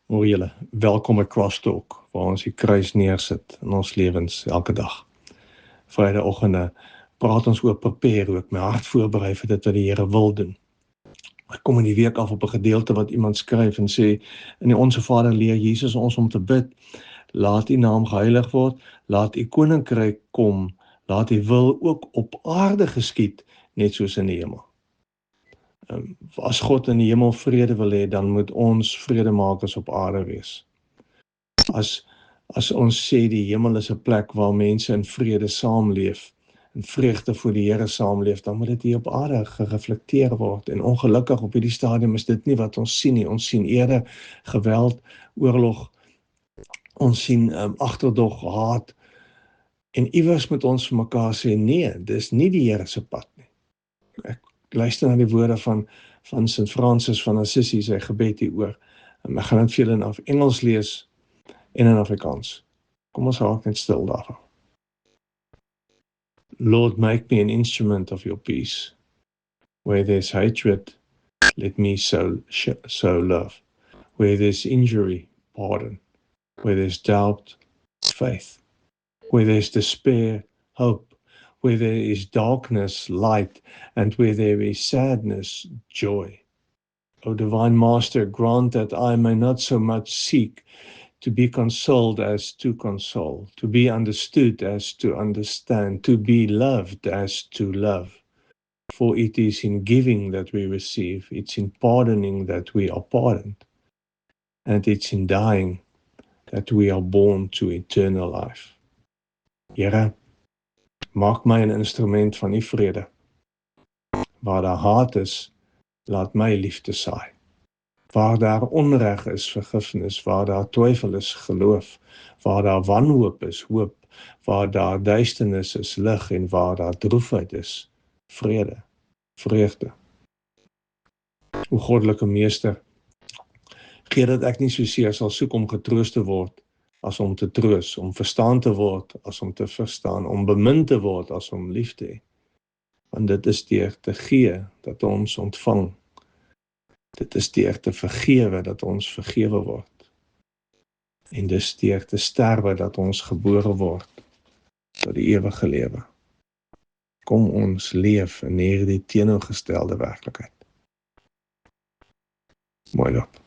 Hoor julle, welkom by Crosstalk, waar ons die kruis neersit in ons lewens elke dag. Vrydagoggende praat ons oor prepare, ook my hart voorberei vir dit wat die Here wil doen. Ek kom in die week af op 'n gedeelte wat iemand skryf en sê, in die Onse Vader leer Jesus ons om te bid, laat U naam geheilig word, laat U koninkryk kom, laat U wil ook op aarde geskied, net soos in die hemel. As God in die hemel vrede wil hê, dan moet ons vredemakers op aarde wees. As ons sê die hemel is 'n plek waar mense in vrede saamleef, en vreugde voor die Here saamleef, dan moet dit hier op aarde gereflekteer word. En ongelukkig op hierdie stadium is dit nie wat ons sien nie. Ons sien eerder geweld, oorlog, ons sien agterdog, haat, en iewers moet ons vir mekaar sê, nee, dis nie die Here se pad nie. Ek luister na die woorde van Sint Francis van Assisi, sy gebed hieroor. Ek gaan dit vir julle in Engels lees en in Afrikaans. Kom ons raak net stil daarvan. Lord, make me an instrument of your peace. Where there's hatred, let me sow love. Where there's injury, pardon. Where there's doubt, faith. Where there's despair, hope. Where there is darkness, light, and where there is sadness, joy. O Divine Master, grant that I may not so much seek to be consoled as to console, to be understood as to understand, to be loved as to love. For it is in giving that we receive, it's in pardoning that we are pardoned, and it's in dying that we are born to eternal life. Here, maak my 'n instrument van U vrede. Waar daar haat is, laat my liefde saai. Waar daar onreg is, vergifnis, waar daar twyfel is, geloof, waar daar wanhoop is, hoop, waar daar duisternis is, lig, en waar daar droefheid is, vrede, vreugde. O Goddelike Meester, gee dat ek nie soseer sal soek om getroos te word, as om te troos, om verstaan te word, as om te verstaan, om bemind te word, as om lief te hê. Want dit is deur te gee, dat ons ontvang. Dit is deur te vergewe, dat ons vergewe word. En dis deur te sterwe, dat ons gebore word, tot die ewige lewe. Kom ons leef in hierdie teenoorgestelde werklikheid. Mooi loop.